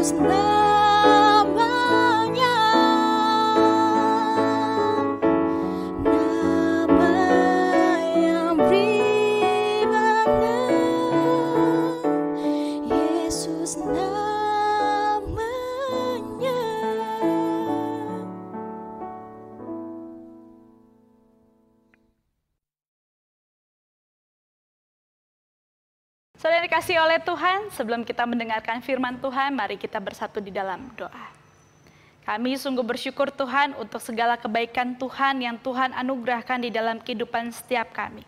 Yesus namanya, nama yang beriman, Yesus namanya. Saudara dikasihi oleh Tuhan, sebelum kita mendengarkan firman Tuhan, mari kita bersatu di dalam doa. Kami sungguh bersyukur Tuhan untuk segala kebaikan Tuhan yang Tuhan anugerahkan di dalam kehidupan setiap kami.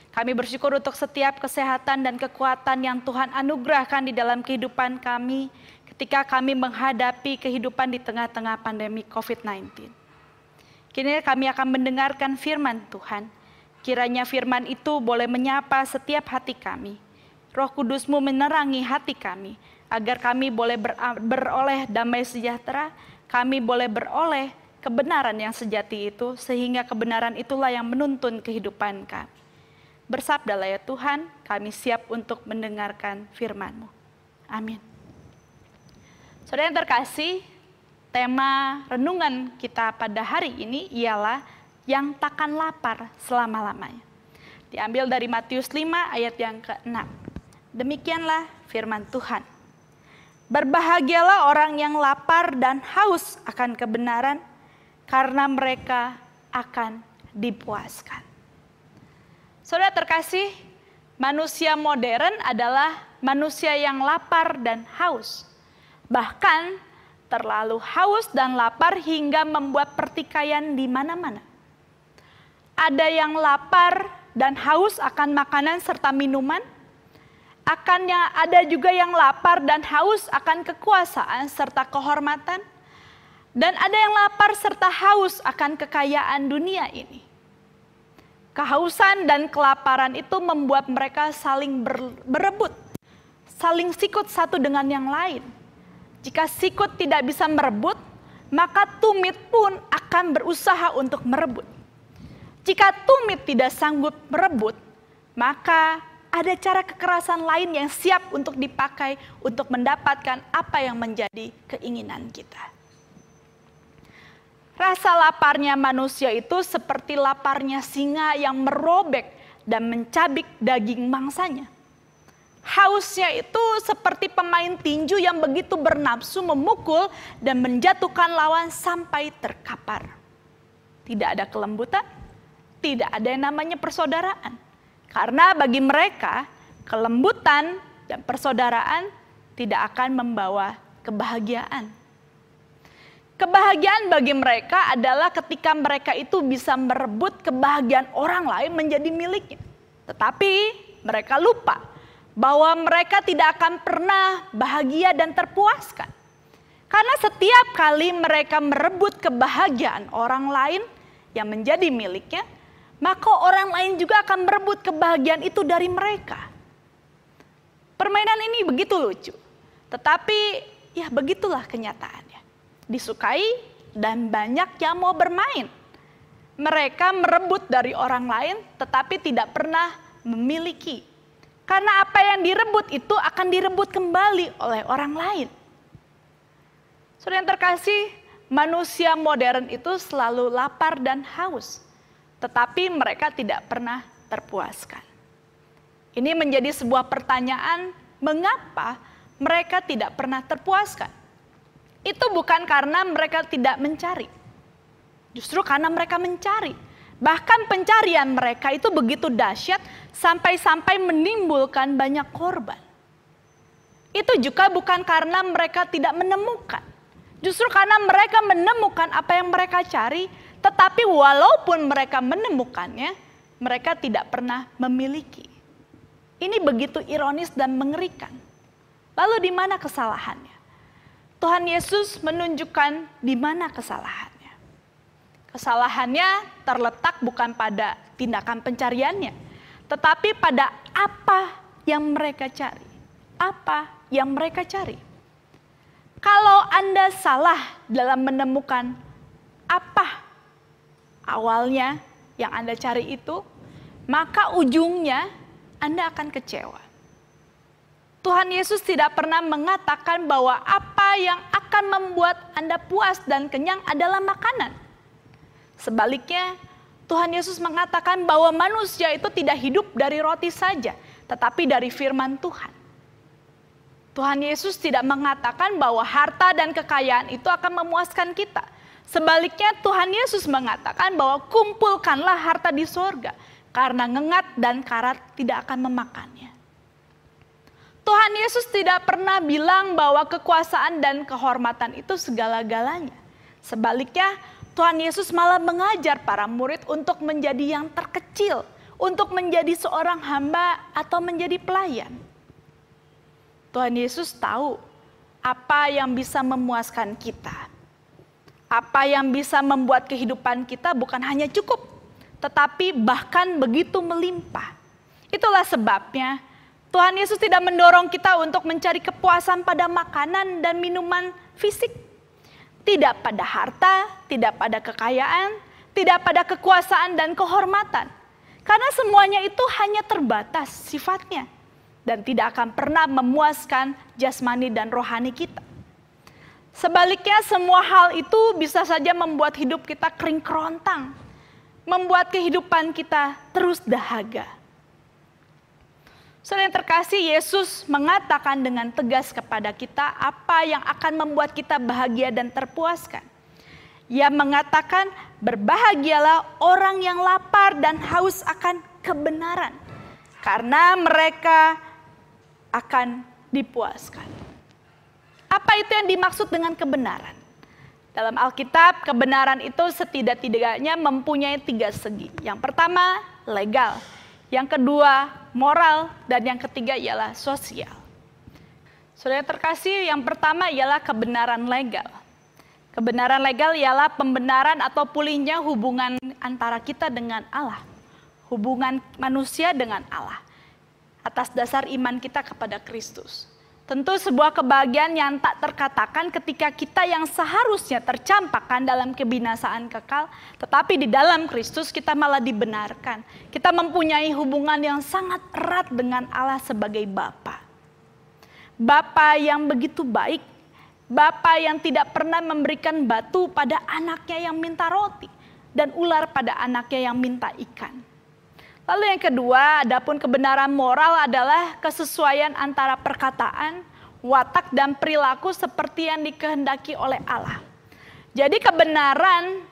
Kami bersyukur untuk setiap kesehatan dan kekuatan yang Tuhan anugerahkan di dalam kehidupan kami ketika kami menghadapi kehidupan di tengah-tengah pandemi COVID-19. Kini kami akan mendengarkan firman Tuhan. Kiranya firman itu boleh menyapa setiap hati kami. Roh Kudus-Mu menerangi hati kami, agar kami boleh beroleh damai sejahtera, kami boleh beroleh kebenaran yang sejati itu, sehingga kebenaran itulah yang menuntun kehidupan kami. Bersabdalah ya Tuhan, kami siap untuk mendengarkan firman-Mu. Amin. Saudara yang terkasih, tema renungan kita pada hari ini ialah yang takkan lapar selama-lamanya. Diambil dari Matius 5 ayat yang ke-6. Demikianlah firman Tuhan. Berbahagialah orang yang lapar dan haus akan kebenaran, karena mereka akan dipuaskan. Saudara terkasih, manusia modern adalah manusia yang lapar dan haus. Bahkan terlalu haus dan lapar hingga membuat pertikaian di mana-mana. Ada yang lapar dan haus akan makanan serta minuman. Ada juga yang lapar dan haus akan kekuasaan serta kehormatan. Dan ada yang lapar serta haus akan kekayaan dunia ini. Kehausan dan kelaparan itu membuat mereka saling berebut. Saling sikut satu dengan yang lain. Jika sikut tidak bisa merebut, maka tumit pun akan berusaha untuk merebut. Jika tumit tidak sanggup merebut, maka ada cara kekerasan lain yang siap untuk dipakai untuk mendapatkan apa yang menjadi keinginan kita. Rasa laparnya manusia itu seperti laparnya singa yang merobek dan mencabik daging mangsanya. Hausnya itu seperti pemain tinju yang begitu bernafsu memukul dan menjatuhkan lawan sampai terkapar. Tidak ada kelembutan, tidak ada yang namanya persaudaraan. Karena bagi mereka, kelembutan dan persaudaraan tidak akan membawa kebahagiaan. Kebahagiaan bagi mereka adalah ketika mereka itu bisa merebut kebahagiaan orang lain menjadi miliknya. Tetapi mereka lupa bahwa mereka tidak akan pernah bahagia dan terpuaskan. Karena setiap kali mereka merebut kebahagiaan orang lain yang menjadi miliknya, maka orang lain juga akan merebut kebahagiaan itu dari mereka. Permainan ini begitu lucu, tetapi ya begitulah kenyataannya. Disukai dan banyak yang mau bermain. Mereka merebut dari orang lain tetapi tidak pernah memiliki. Karena apa yang direbut itu akan direbut kembali oleh orang lain. Saudara yang terkasih, manusia modern itu selalu lapar dan haus. Tetapi mereka tidak pernah terpuaskan. Ini menjadi sebuah pertanyaan, mengapa mereka tidak pernah terpuaskan? Itu bukan karena mereka tidak mencari. Justru karena mereka mencari. Bahkan pencarian mereka itu begitu dahsyat sampai-sampai menimbulkan banyak korban. Itu juga bukan karena mereka tidak menemukan. Justru karena mereka menemukan apa yang mereka cari, tetapi walaupun mereka menemukannya, mereka tidak pernah memiliki. Ini begitu ironis dan mengerikan. Lalu di mana kesalahannya? Tuhan Yesus menunjukkan di mana kesalahannya. Kesalahannya terletak bukan pada tindakan pencariannya, tetapi pada apa yang mereka cari. Apa yang mereka cari. Kalau Anda salah dalam menemukan apa awalnya yang Anda cari itu, maka ujungnya Anda akan kecewa. Tuhan Yesus tidak pernah mengatakan bahwa apa apa yang akan membuat Anda puas dan kenyang adalah makanan. Sebaliknya, Tuhan Yesus mengatakan bahwa manusia itu tidak hidup dari roti saja, tetapi dari firman Tuhan. Tuhan Yesus tidak mengatakan bahwa harta dan kekayaan itu akan memuaskan kita. Sebaliknya, Tuhan Yesus mengatakan bahwa kumpulkanlah harta di sorga, karena ngengat dan karat tidak akan memakannya. Tuhan Yesus tidak pernah bilang bahwa kekuasaan dan kehormatan itu segala-galanya. Sebaliknya, Tuhan Yesus malah mengajar para murid untuk menjadi yang terkecil, untuk menjadi seorang hamba atau menjadi pelayan. Tuhan Yesus tahu apa yang bisa memuaskan kita. Apa yang bisa membuat kehidupan kita bukan hanya cukup, tetapi bahkan begitu melimpah. Itulah sebabnya Tuhan Yesus tidak mendorong kita untuk mencari kepuasan pada makanan dan minuman fisik. Tidak pada harta, tidak pada kekayaan, tidak pada kekuasaan dan kehormatan. Karena semuanya itu hanya terbatas sifatnya. Dan tidak akan pernah memuaskan jasmani dan rohani kita. Sebaliknya semua hal itu bisa saja membuat hidup kita kering kerontang. Membuat kehidupan kita terus dahaga. Saudara yang terkasih, Yesus mengatakan dengan tegas kepada kita apa yang akan membuat kita bahagia dan terpuaskan. Ia mengatakan, berbahagialah orang yang lapar dan haus akan kebenaran, karena mereka akan dipuaskan. Apa itu yang dimaksud dengan kebenaran? Dalam Alkitab, kebenaran itu setidak-tidaknya mempunyai 3 segi. Yang pertama, legal. Yang kedua, moral. Dan yang ketiga ialah sosial. Saudara terkasih, yang pertama ialah kebenaran legal. Kebenaran legal ialah pembenaran atau pulihnya hubungan antara kita dengan Allah. Hubungan manusia dengan Allah. Atas dasar iman kita kepada Kristus. Tentu sebuah kebahagiaan yang tak terkatakan ketika kita yang seharusnya tercampakkan dalam kebinasaan kekal, tetapi di dalam Kristus kita malah dibenarkan. Kita mempunyai hubungan yang sangat erat dengan Allah sebagai Bapa. Bapa yang begitu baik, Bapa yang tidak pernah memberikan batu pada anaknya yang minta roti, dan ular pada anaknya yang minta ikan. Lalu yang kedua, adapun kebenaran moral adalah kesesuaian antara perkataan, watak dan perilaku seperti yang dikehendaki oleh Allah. Jadi kebenaran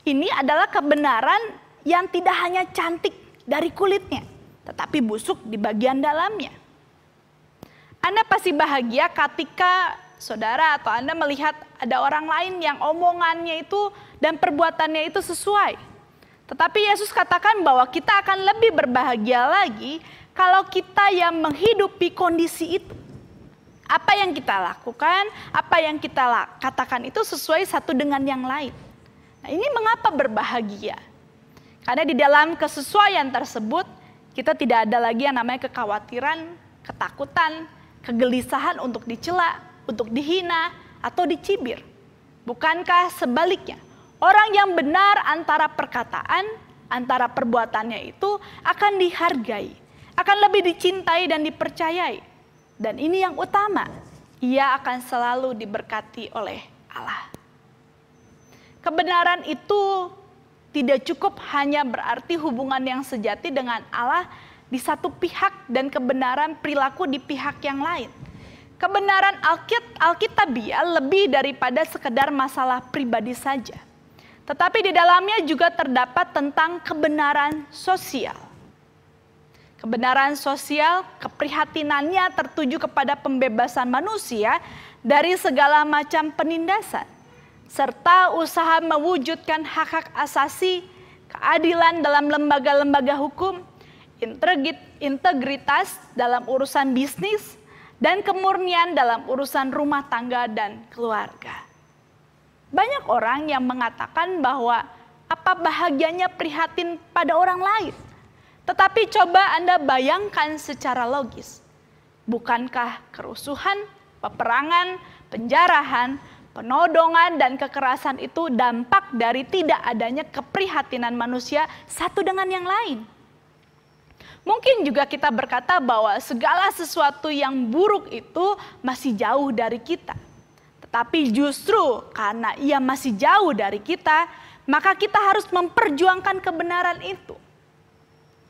ini adalah kebenaran yang tidak hanya cantik dari kulitnya, tetapi busuk di bagian dalamnya. Anda pasti bahagia ketika saudara atau Anda melihat ada orang lain yang omongannya itu dan perbuatannya itu sesuai. Tetapi Yesus katakan bahwa kita akan lebih berbahagia lagi kalau kita yang menghidupi kondisi itu. Apa yang kita lakukan, apa yang kita katakan itu sesuai satu dengan yang lain. Nah, ini mengapa berbahagia? Karena di dalam kesesuaian tersebut kita tidak ada lagi yang namanya kekhawatiran, ketakutan, kegelisahan untuk dicela, untuk dihina, atau dicibir. Bukankah sebaliknya? Orang yang benar antara perkataan, antara perbuatannya itu akan dihargai, akan lebih dicintai dan dipercayai. Dan ini yang utama, ia akan selalu diberkati oleh Allah. Kebenaran itu tidak cukup hanya berarti hubungan yang sejati dengan Allah di satu pihak dan kebenaran perilaku di pihak yang lain. Kebenaran Alkitabiah lebih daripada sekedar masalah pribadi saja. Tetapi di dalamnya juga terdapat tentang kebenaran sosial. Kebenaran sosial, keprihatinannya tertuju kepada pembebasan manusia dari segala macam penindasan. Serta usaha mewujudkan hak-hak asasi, keadilan dalam lembaga-lembaga hukum, integritas dalam urusan bisnis, dan kemurnian dalam urusan rumah tangga dan keluarga. Banyak orang yang mengatakan bahwa apa bahagianya prihatin pada orang lain. Tetapi coba Anda bayangkan secara logis. Bukankah kerusuhan, peperangan, penjarahan, penodongan, dan kekerasan itu dampak dari tidak adanya keprihatinan manusia satu dengan yang lain? Mungkin juga kita berkata bahwa segala sesuatu yang buruk itu masih jauh dari kita. Tetapi justru karena ia masih jauh dari kita, maka kita harus memperjuangkan kebenaran itu.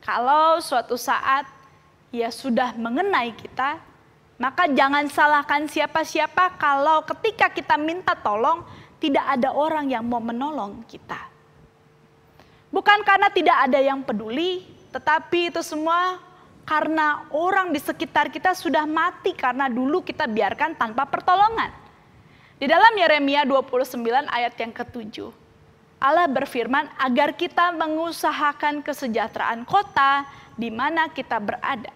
Kalau suatu saat ia sudah mengenai kita, maka jangan salahkan siapa-siapa kalau ketika kita minta tolong, tidak ada orang yang mau menolong kita. Bukan karena tidak ada yang peduli, tetapi itu semua karena orang di sekitar kita sudah mati karena dulu kita biarkan tanpa pertolongan. Di dalam Yeremia 29 ayat yang ke-7, Allah berfirman agar kita mengusahakan kesejahteraan kota di mana kita berada.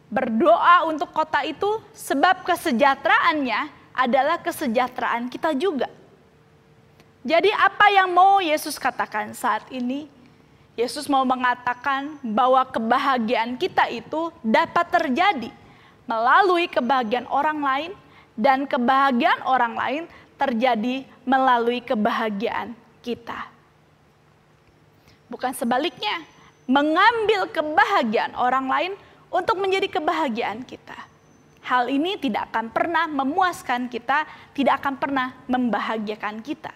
Berdoa untuk kota itu sebab kesejahteraannya adalah kesejahteraan kita juga. Jadi apa yang mau Yesus katakan saat ini? Yesus mau mengatakan bahwa kebahagiaan kita itu dapat terjadi melalui kebahagiaan orang lain, dan kebahagiaan orang lain terjadi melalui kebahagiaan kita. Bukan sebaliknya, mengambil kebahagiaan orang lain untuk menjadi kebahagiaan kita. Hal ini tidak akan pernah memuaskan kita, tidak akan pernah membahagiakan kita.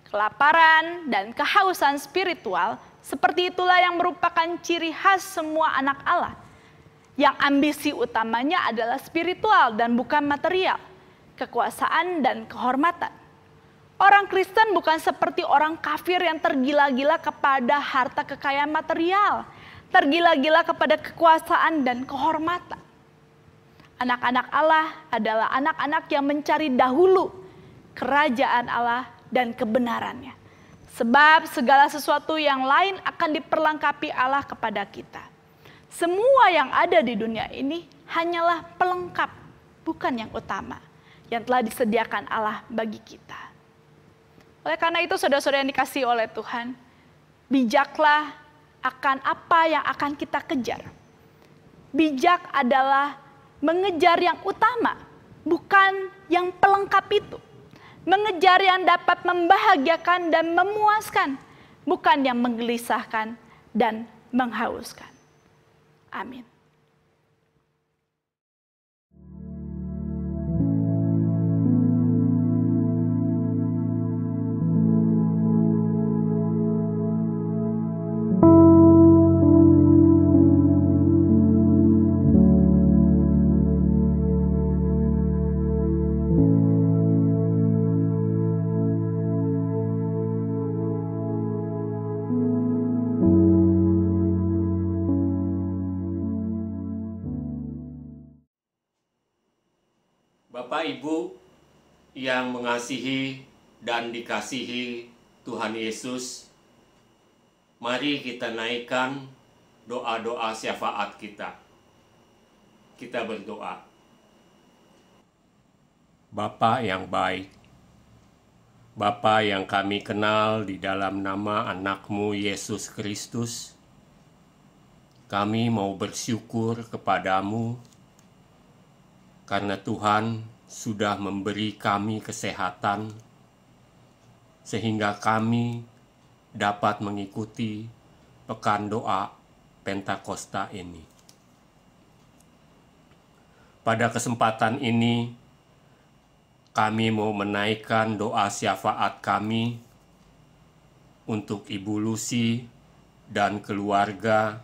Kelaparan dan kehausan spiritual seperti itulah yang merupakan ciri khas semua anak Allah. Yang ambisi utamanya adalah spiritual dan bukan material, kekuasaan dan kehormatan. Orang Kristen bukan seperti orang kafir yang tergila-gila kepada harta kekayaan material, tergila-gila kepada kekuasaan dan kehormatan. Anak-anak Allah adalah anak-anak yang mencari dahulu kerajaan Allah dan kebenarannya. Sebab segala sesuatu yang lain akan diperlengkapi Allah kepada kita. Semua yang ada di dunia ini hanyalah pelengkap, bukan yang utama, yang telah disediakan Allah bagi kita. Oleh karena itu saudara-saudara yang dikasihi oleh Tuhan, bijaklah akan apa yang akan kita kejar. Bijak adalah mengejar yang utama, bukan yang pelengkap itu. Mengejar yang dapat membahagiakan dan memuaskan, bukan yang menggelisahkan dan menghauskan. Amin. Bapak Ibu yang mengasihi dan dikasihi Tuhan Yesus, mari kita naikkan doa-doa syafaat kita. Kita berdoa. Bapa yang baik, Bapa yang kami kenal di dalam nama anak-Mu Yesus Kristus, kami mau bersyukur kepadamu karena Tuhan sudah memberi kami kesehatan sehingga kami dapat mengikuti pekan doa Pentakosta ini. Pada kesempatan ini, kami mau menaikkan doa syafaat kami untuk Ibu Lucy dan keluarga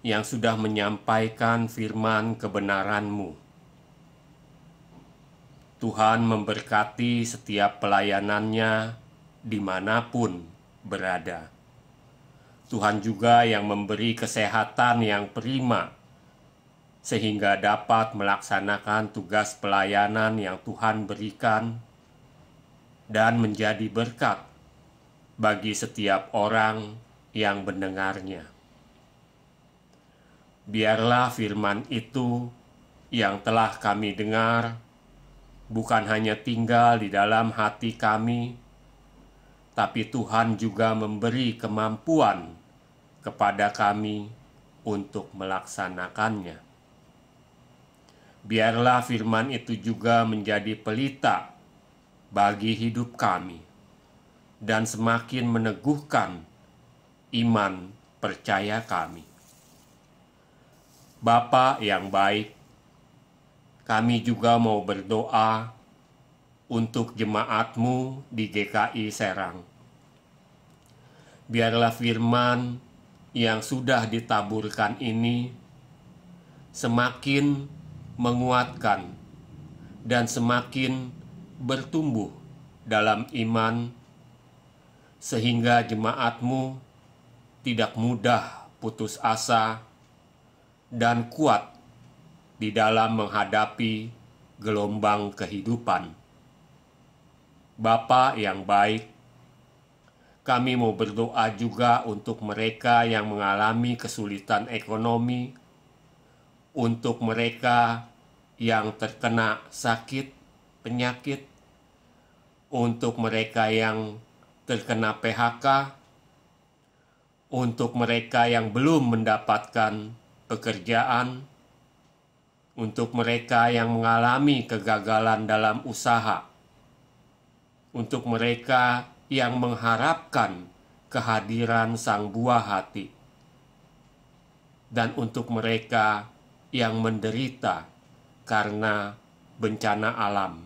yang sudah menyampaikan firman kebenaran-Mu. Tuhan memberkati setiap pelayanannya dimanapun berada. Tuhan juga yang memberi kesehatan yang prima, sehingga dapat melaksanakan tugas pelayanan yang Tuhan berikan dan menjadi berkat bagi setiap orang yang mendengarnya. Biarlah firman itu yang telah kami dengar bukan hanya tinggal di dalam hati kami, tapi Tuhan juga memberi kemampuan kepada kami untuk melaksanakannya. Biarlah firman itu juga menjadi pelita bagi hidup kami dan semakin meneguhkan iman percaya kami. Bapa yang baik, kami juga mau berdoa untuk jemaat-Mu di GKI Serang. Biarlah firman yang sudah ditaburkan ini semakin menguatkan dan semakin bertumbuh dalam iman, sehingga jemaat-Mu tidak mudah putus asa dan kuat di dalam menghadapi gelombang kehidupan. Bapa yang baik, kami mau berdoa juga untuk mereka yang mengalami kesulitan ekonomi, untuk mereka yang terkena sakit, penyakit, untuk mereka yang terkena PHK, untuk mereka yang belum mendapatkan pekerjaan, untuk mereka yang mengalami kegagalan dalam usaha, untuk mereka yang mengharapkan kehadiran Sang Buah Hati, dan untuk mereka yang menderita karena bencana alam,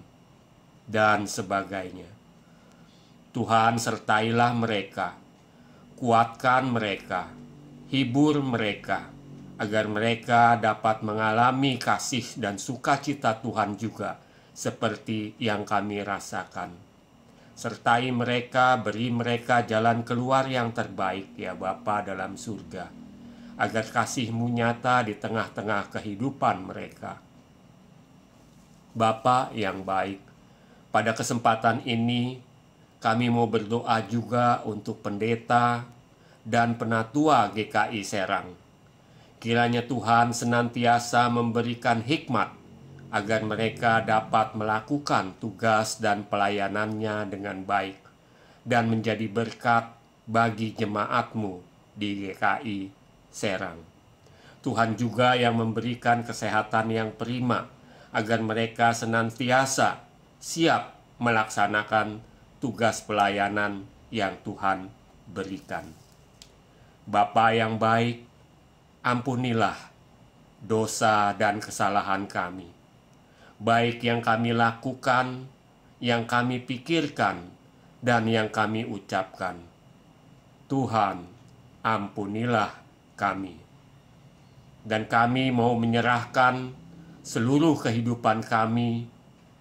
dan sebagainya. Tuhan, sertailah mereka, kuatkan mereka, hibur mereka, agar mereka dapat mengalami kasih dan sukacita Tuhan juga, seperti yang kami rasakan. Sertai mereka, beri mereka jalan keluar yang terbaik, ya Bapa dalam surga, agar kasih-Mu nyata di tengah-tengah kehidupan mereka. Bapa yang baik, pada kesempatan ini kami mau berdoa juga untuk pendeta dan penatua GKI Serang. Kiranya Tuhan senantiasa memberikan hikmat agar mereka dapat melakukan tugas dan pelayanannya dengan baik dan menjadi berkat bagi jemaat-Mu di GKI Serang. Tuhan juga yang memberikan kesehatan yang prima agar mereka senantiasa siap melaksanakan tugas pelayanan yang Tuhan berikan. Bapa yang baik, ampunilah dosa dan kesalahan kami, baik yang kami lakukan, yang kami pikirkan, dan yang kami ucapkan. Tuhan, ampunilah kami. Dan kami mau menyerahkan seluruh kehidupan kami,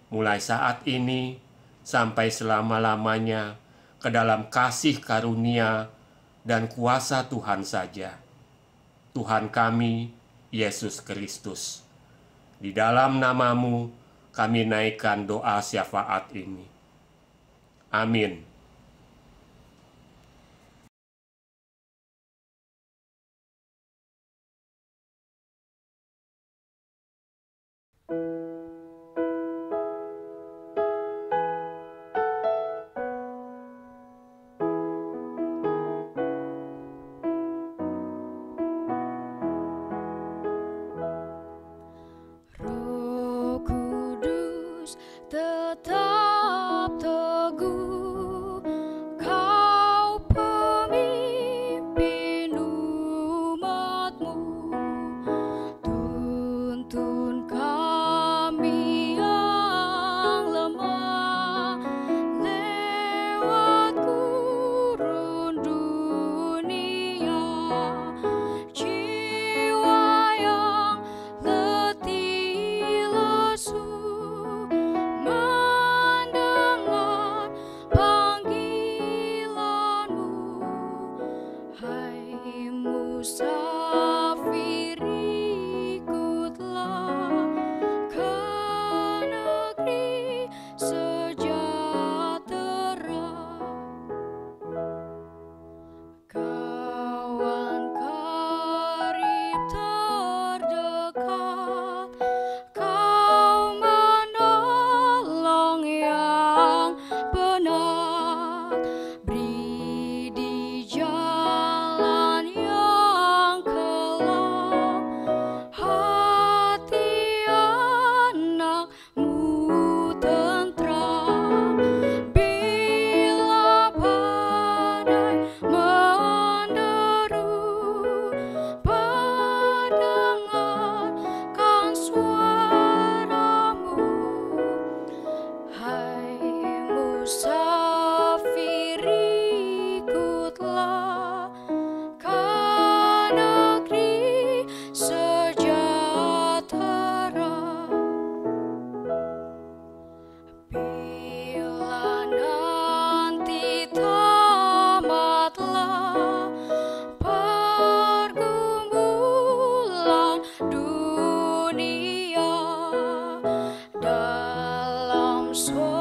mulai saat ini sampai selama-lamanya, ke dalam kasih karunia dan kuasa Tuhan saja, Tuhan kami, Yesus Kristus. Di dalam nama-Mu kami naikkan doa syafaat ini. Amin. Roh Kudus tetap teguh, Kau pemimpin umat-Mu. Tuntun kami yang lemah lewat gurun dunia, jiwa yang letih lesu so